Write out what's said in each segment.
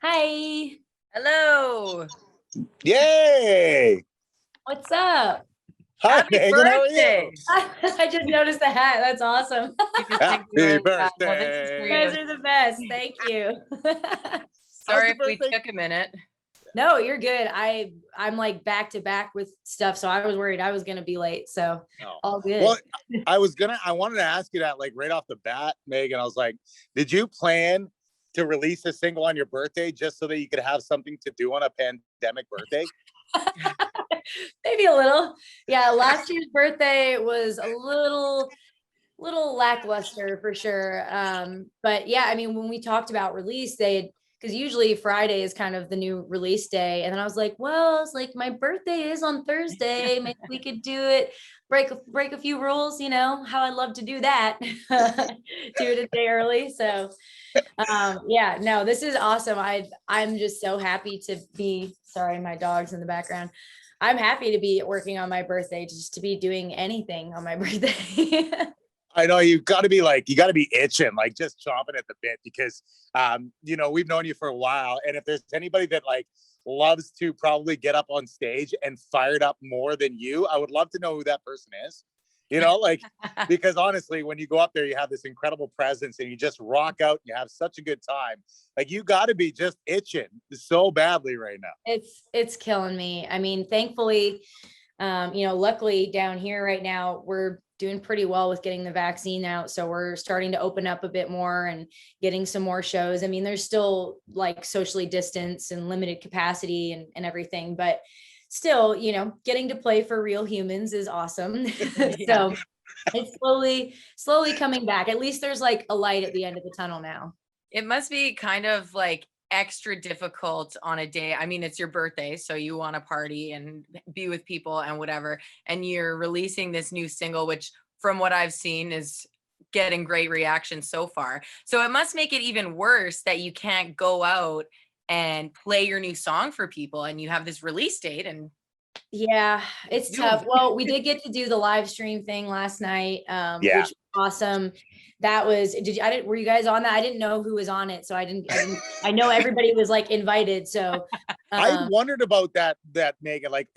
Hi. Hello. Yay! What's up? Hi, Happy Megan. How are birthday. you? I just noticed the hat. That's awesome. You just Happy well, birthday. this is for You guys you. are the best. Thank you. Sorry How's if the we birthday? took a minute. No, you're good. I'm like back to back with stuff, so I was worried I was gonna be late. So Oh. all good. Well, I wanted to ask you that like right off the bat, Megan. I was like, did you plan to release a single on your birthday just so that you could have something to do on a pandemic birthday? Maybe a little. Yeah, last year's birthday was a little lackluster for sure. But yeah, I mean, when we talked about release, because usually Friday is kind of the new release day. And then I was like, well, it's like my birthday is on Thursday. Maybe we could do it, break a few rules, how I love to do that. Do it a day early. So yeah, no, this is awesome. I'm just so happy to be, sorry, my dog's in the background. I'm happy to be working on my birthday, just to be doing anything on my birthday. I know you got to be itching, like just chomping at the bit because, we've known you for a while. And if there's anybody that like loves to probably get up on stage and fired up more than you, I would love to know who that person is, because honestly, when you go up there, you have this incredible presence and you just rock out and you have such a good time. Like you got to be just itching so badly right now. It's killing me. I mean, thankfully, luckily down here right now, we're doing pretty well with getting the vaccine out. So we're starting to open up a bit more and getting some more shows. I mean, there's still like socially distanced and limited capacity and everything, but still, getting to play for real humans is awesome. Yeah. So it's slowly coming back. At least there's like a light at the end of the tunnel now. It must be kind of like extra difficult on a day. I mean, it's your birthday, so you want to party and be with people and whatever. And you're releasing this new single, which from what I've seen is getting great reaction so far. So it must make it even worse that you can't go out and play your new song for people and you have this release date and yeah, it's do tough. them. Well, we did get to do the live stream thing last night, which Yeah. was awesome. That was, were you guys on that? I didn't know who was on it. So I know everybody was like invited. So I wondered about that, Megan, like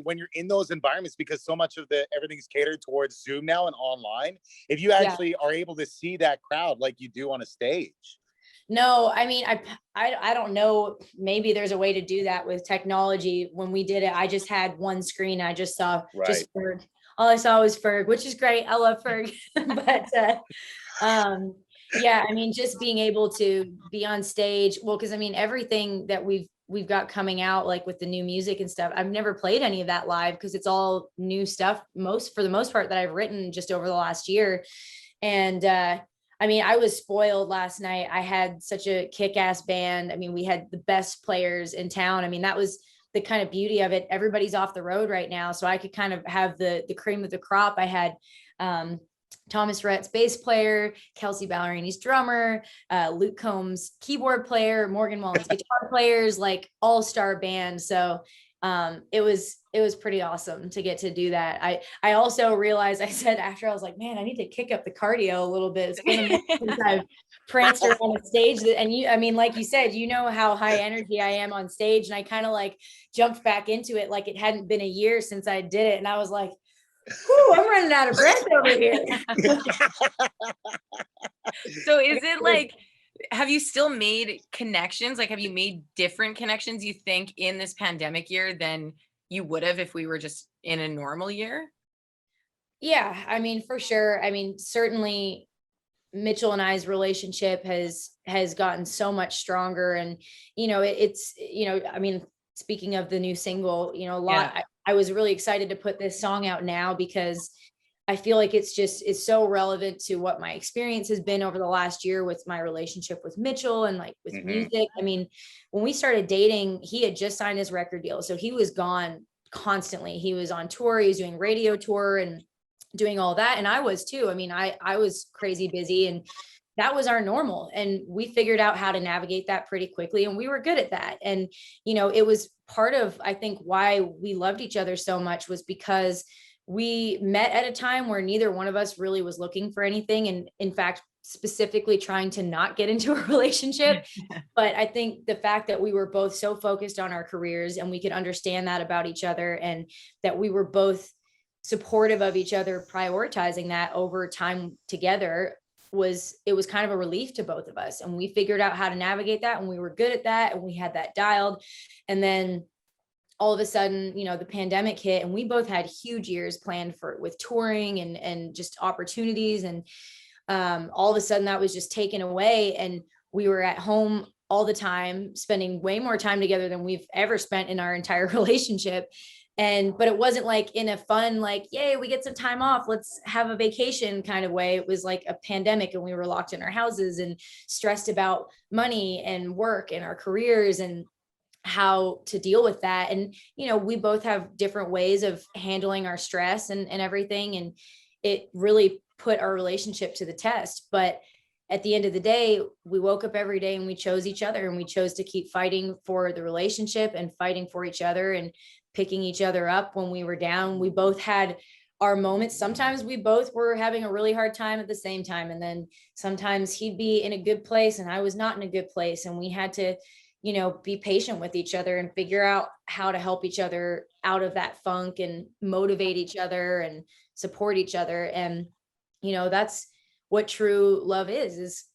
when you're in those environments, because so much of everything's catered towards Zoom now and online, if you actually are able to see that crowd like you do on a stage. No, I mean, I don't know. Maybe there's a way to do that with technology. When we did it, I just had one screen. I just saw just Ferg. All I saw was Ferg, which is great. I love Ferg. But yeah, I mean, just being able to be on stage. Well, because I mean, everything that we've got coming out, like with the new music and stuff, I've never played any of that live because it's all new stuff, for the most part, that I've written just over the last year. And I mean, I was spoiled last night. I had such a kick-ass band. I mean, we had the best players in town. I mean, that was the kind of beauty of it. Everybody's off the road right now, so I could kind of have the cream of the crop. I had Thomas Rhett's bass player, Kelsey Ballerini's drummer, Luke Combs keyboard player, Morgan Wallen's guitar players, like all-star band. So it was pretty awesome to get to do that. I also realized, I said after, I was like, man, I need to kick up the cardio a little bit. It's been a minute since I've pranced around a stage and I mean, like you said, how high energy I am on stage. And I kind of like jumped back into it. Like it hadn't been a year since I did it. And I was like, whoo, I'm running out of breath over here. So is it like, have you still made connections? Like, have you made different connections, you think, in this pandemic year than you would have if we were just in a normal year? Yeah, I mean, for sure. I mean, certainly Mitchell and I's relationship has gotten so much stronger. And, I mean, speaking of the new single, I was really excited to put this song out now because I feel like it's so relevant to what my experience has been over the last year with my relationship with Mitchell and like with music. I mean, when we started dating, he had just signed his record deal. So he was gone constantly. He was on tour, he was doing radio tour and doing all that. And I was too. I mean, I was crazy busy and that was our normal. And we figured out how to navigate that pretty quickly. And we were good at that. And, it was part of, I think, why we loved each other so much was because we met at a time where neither one of us really was looking for anything. And in fact, specifically trying to not get into a relationship. But I think the fact that we were both so focused on our careers and we could understand that about each other, and that we were both supportive of each other, prioritizing that over time together, it was kind of a relief to both of us. And we figured out how to navigate that, and we were good at that, and we had that dialed. And then all of a sudden, you know, the pandemic hit, and we both had huge years planned with touring and just opportunities. And all of a sudden that was just taken away, and we were at home all the time, spending way more time together than we've ever spent in our entire relationship. But it wasn't like in a fun, like, yay, we get some time off, let's have a vacation kind of way. It was like a pandemic, and we were locked in our houses and stressed about money and work and our careers and how to deal with that. And, you know, we both have different ways of handling our stress and everything. And it really put our relationship to the test. But at the end of the day, we woke up every day and we chose each other, and we chose to keep fighting for the relationship and fighting for each other and picking each other up when we were down. We both had our moments. Sometimes we both were having a really hard time at the same time. And then sometimes he'd be in a good place and I was not in a good place. And we had to, you know, be patient with each other and figure out how to help each other out of that funk and motivate each other and support each other. And, you know, that's what true love is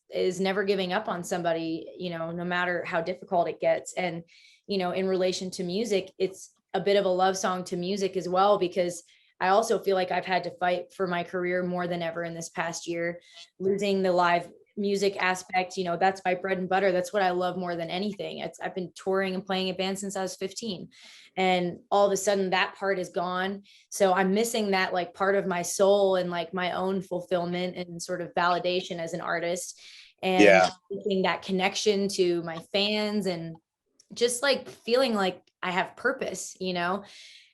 never giving up on somebody, you know, no matter how difficult it gets. And, you know, in relation to music, it's a bit of a love song to music as well, because I also feel like I've had to fight for my career more than ever in this past year, losing the live music aspect. You know, that's my bread and butter. That's what I love more than anything. I've been touring and playing a band since I was 15, and all of a sudden that part is gone. So I'm missing that, like, part of my soul and like my own fulfillment and sort of validation as an artist, and making that connection to my fans, and just like feeling like I have purpose, you know,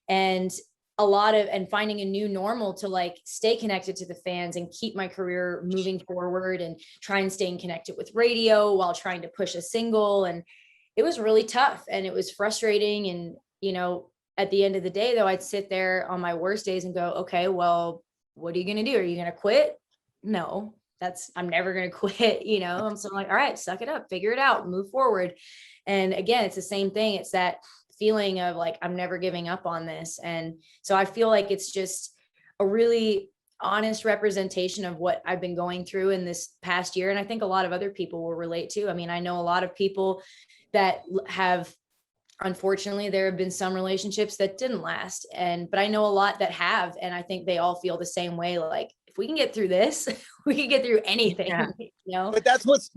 and finding a new normal to like stay connected to the fans and keep my career moving forward, and try and staying connected with radio while trying to push a single. And it was really tough and it was frustrating. And, you know, at the end of the day though, I'd sit there on my worst days and go, okay, well, what are you going to do? Are you going to quit? No, I'm never going to quit, you know? I'm so like, all right, suck it up, figure it out, move forward. And again, it's the same thing. It's that feeling of like, I'm never giving up on this. And so I feel like it's just a really honest representation of what I've been going through in this past year. And I think a lot of other people will relate to. I mean, I know a lot of people that have, unfortunately, there have been some relationships that didn't last. But I know a lot that have, and I think they all feel the same way. Like, if we can get through this, we can get through anything, you know? But that's what's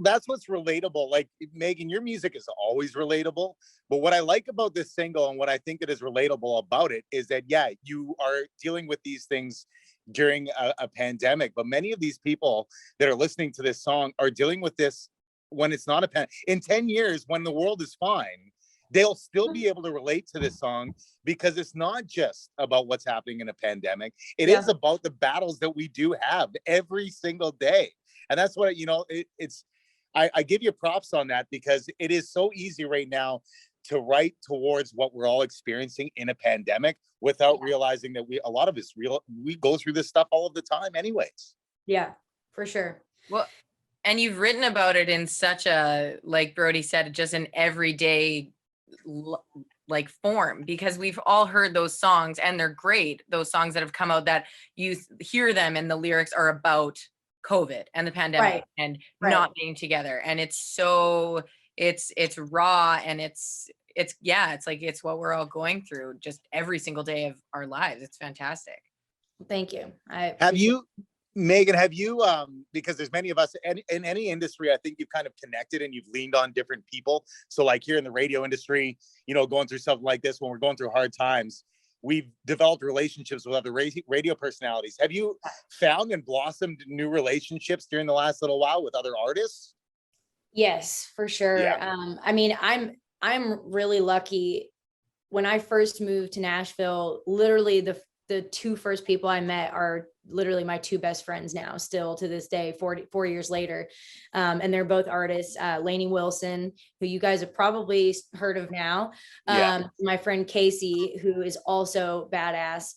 relatable. Like, Meghan, your music is always relatable. But what I like about this single, and what I think that is relatable about it, is that, yeah, you are dealing with these things during a pandemic. But many of these people that are listening to this song are dealing with this when it's not a pandemic. In 10 years, when the world is fine, they'll still be able to relate to this song, because it's not just about what's happening in a pandemic. It is about the battles that we do have every single day. And that's what, you know, I give you props on that, because it is so easy right now to write towards what we're all experiencing in a pandemic without realizing that we go through this stuff all of the time anyways. Yeah, for sure. Well, and you've written about it in such a, like Brody said, just an everyday like form, because we've all heard those songs and they're great. Those songs that have come out that you hear them and the lyrics are about COVID and the pandemic and not being together. And it's so it's raw, and it's like, it's what we're all going through just every single day of our lives. It's fantastic. Thank you. Meghan, have you, because there's many of us in any industry, I think you've kind of connected and you've leaned on different people. So like here in the radio industry, you know, going through something like this, when we're going through hard times, we've developed relationships with other radio personalities. Have you found and blossomed new relationships during the last little while with other artists? Yes, for sure. Yeah. I mean, I'm really lucky. When I first moved to Nashville, literally the two first people I met are literally my two best friends now, still to this day, 4 years later. And they're both artists, Lainey Wilson, who you guys have probably heard of now. My friend Casey, who is also badass.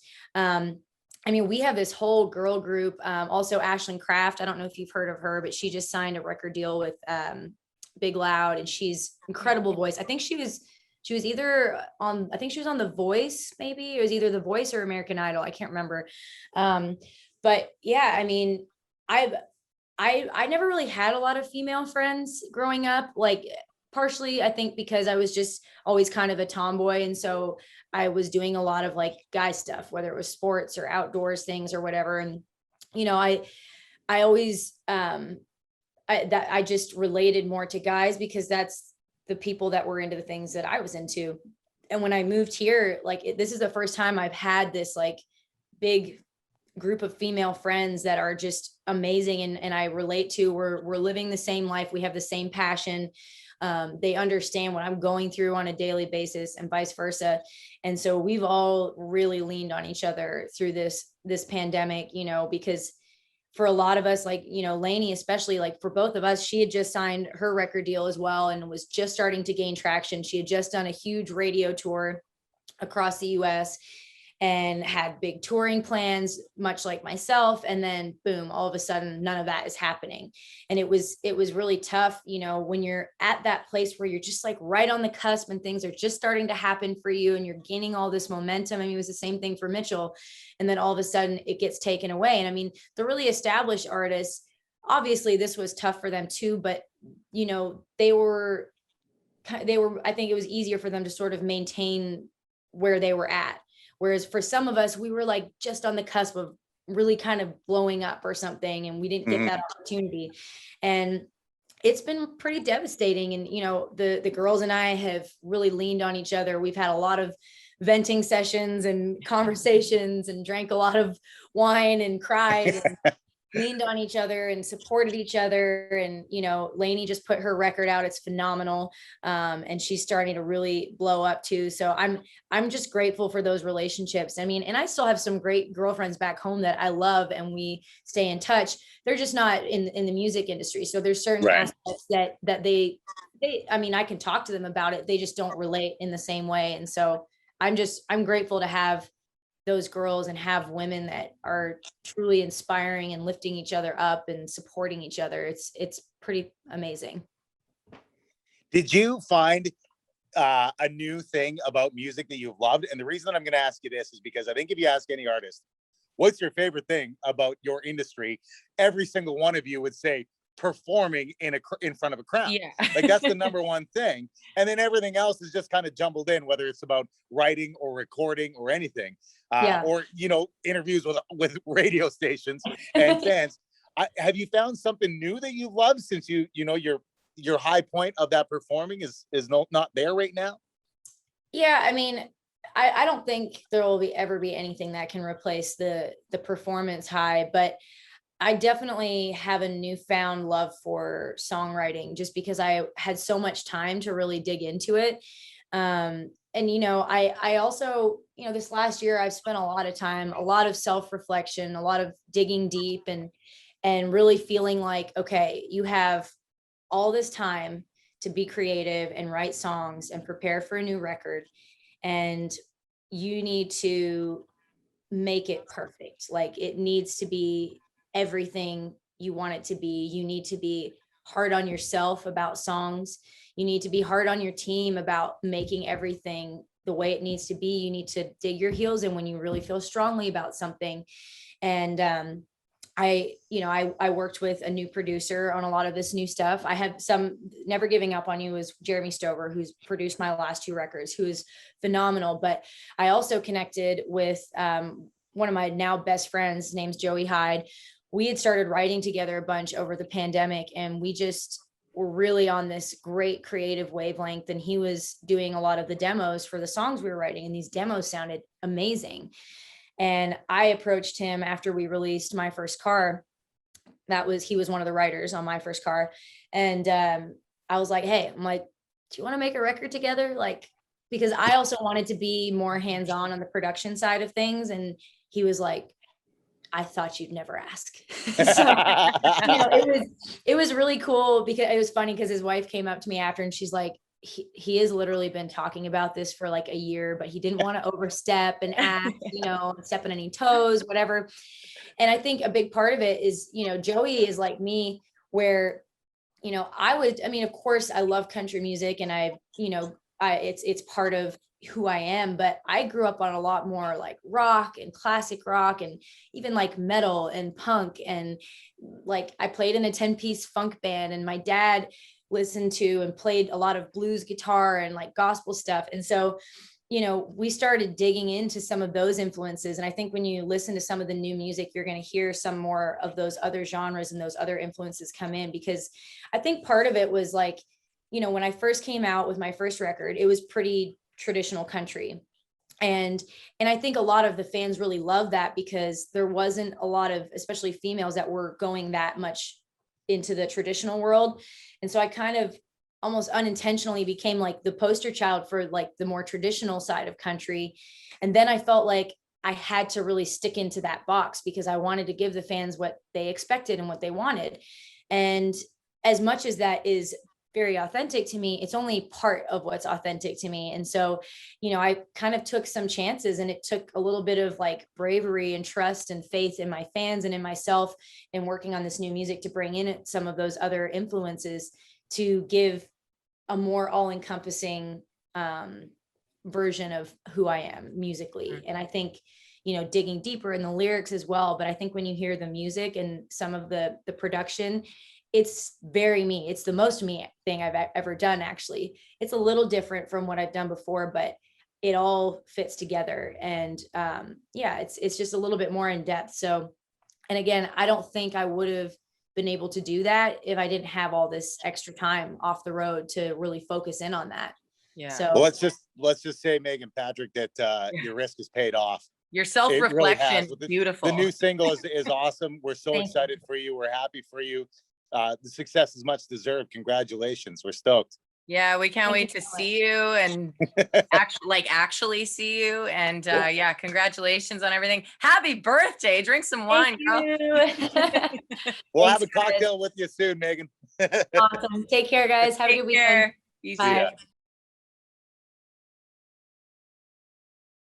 I mean, we have this whole girl group. Also Ashlyn Kraft. I don't know if you've heard of her, but she just signed a record deal with Big Loud, and she's incredible voice. I think she was either on, I think she was on The Voice, maybe it was either The Voice or American Idol. I can't remember. But yeah, I mean, I've, I never really had a lot of female friends growing up, like partially I think because I was just always kind of a tomboy. And so I was doing a lot of like guy stuff, whether it was sports or outdoors things or whatever. And, you know, I always, I just related more to guys because that's the people that were into the things that I was into. And when I moved here, like this is the first time I've had this like big group of female friends that are just amazing, and I relate to. We're living the same life. We have the same passion. They understand what I'm going through on a daily basis and vice versa. And so we've all really leaned on each other through this pandemic, you know, because for a lot of us, like, you know, Lainey, especially like for both of us, she had just signed her record deal as well and was just starting to gain traction. She had just done a huge radio tour across the US and had big touring plans, much like myself. And then boom, all of a sudden, none of that is happening. And it was really tough, you know, when you're at that place where you're just like right on the cusp and things are just starting to happen for you and you're gaining all this momentum. I mean, it was the same thing for Mitchell. And then all of a sudden it gets taken away. And I mean, the really established artists, obviously this was tough for them too, but you know, they were, I think it was easier for them to sort of maintain where they were at. Whereas for some of us, we were like just on the cusp of really kind of blowing up or something, and we didn't get that opportunity. And it's been pretty devastating. And, you know, the girls and I have really leaned on each other. We've had a lot of venting sessions and conversations and drank a lot of wine and cried and leaned on each other and supported each other. And, you know, Lainey just put her record out. It's phenomenal. And she's starting to really blow up too. So I'm just grateful for those relationships. I mean, and I still have some great girlfriends back home that I love and we stay in touch. They're just not in the music industry. So there's certain aspects that they, I mean, I can talk to them about it. They just don't relate in the same way. And so I'm grateful to have those girls and have women that are truly inspiring and lifting each other up and supporting each other. It's pretty amazing. Did you find a new thing about music that you've loved? And the reason that I'm going to ask you this is because I think if you ask any artist, what's your favorite thing about your industry? Every single one of you would say performing in front of a crowd. Yeah. Like that's the number one thing. And then everything else is just kind of jumbled in, whether it's about writing or recording or anything, or, you know, interviews with radio stations and fans. Have you found something new that you love since you know, your high point of that performing is not there right now? Yeah. I mean, I don't think there will ever be anything that can replace the performance high, but I definitely have a newfound love for songwriting just because I had so much time to really dig into it. And, you know, I also, you know, this last year I've spent a lot of time, a lot of self-reflection, a lot of digging deep and really feeling like, okay, you have all this time to be creative and write songs and prepare for a new record. And you need to make it perfect. Like it needs to be everything you want it to be. You need to be hard on yourself about songs. You need to be hard on your team about making everything the way it needs to be. You need to dig your heels in when you really feel strongly about something. And I worked with a new producer on a lot of this new stuff. I had some Never Giving Up on You is Jeremy Stover, who's produced my last two records, who is phenomenal. But I also connected with one of my now best friends, his name's Joey Hyde. We had started writing together a bunch over the pandemic, and we just were really on this great creative wavelength. And he was doing a lot of the demos for the songs we were writing, and these demos sounded amazing. And I approached him after we released My First Car. He was one of the writers on My First Car. And I was like, hey, I'm like, do you want to make a record together? Like, because I also wanted to be more hands-on on the production side of things. And he was like, I thought you'd never ask. So, you know, it was really cool because it was funny because his wife came up to me after and she's like, he has literally been talking about this for like a year, but he didn't want to overstep and ask, step on any toes, whatever. And I think a big part of it is, Joey is like me, where, of course I love country music, and it's part of who I am, but I grew up on a lot more like rock and classic rock, and even like metal and punk. And like, I played in a 10-piece funk band, and my dad listened to and played a lot of blues guitar and like gospel stuff. And so, we started digging into some of those influences. And I think when you listen to some of the new music, you're going to hear some more of those other genres and those other influences come in, because I think part of it was like, when I first came out with my first record, it was pretty traditional country. And I think a lot of the fans really love that, because there wasn't a lot of, especially females, that were going that much into the traditional world. And so I kind of almost unintentionally became like the poster child for like the more traditional side of country. And then I felt like I had to really stick into that box, because I wanted to give the fans what they expected and what they wanted. And as much as that is very authentic to me, it's only part of what's authentic to me. And so, I kind of took some chances, and it took a little bit of like bravery and trust and faith in my fans and in myself, and working on this new music to bring in some of those other influences to give a more all-encompassing version of who I am musically. And I think, digging deeper in the lyrics as well. But I think when you hear the music and some of the production, it's very me. It's the most me thing I've ever done. Actually, it's a little different from what I've done before, but it all fits together. And it's just a little bit more in depth. So, and again, I don't think I would have been able to do that if I didn't have all this extra time off the road to really focus in on that. Yeah. So well, let's just say, Meghan Patrick, that your risk is paid off. Your self-reflection, really beautiful. The new single is awesome. We're so excited for you. We're happy for you. The success is much deserved. Congratulations. We're stoked. Yeah, we can't wait to see you and actually see you. And congratulations on everything. Happy birthday. Drink some wine, girl. We'll have a cocktail with you soon, Meghan. Awesome. Take care, guys. Have a good weekend. You Bye.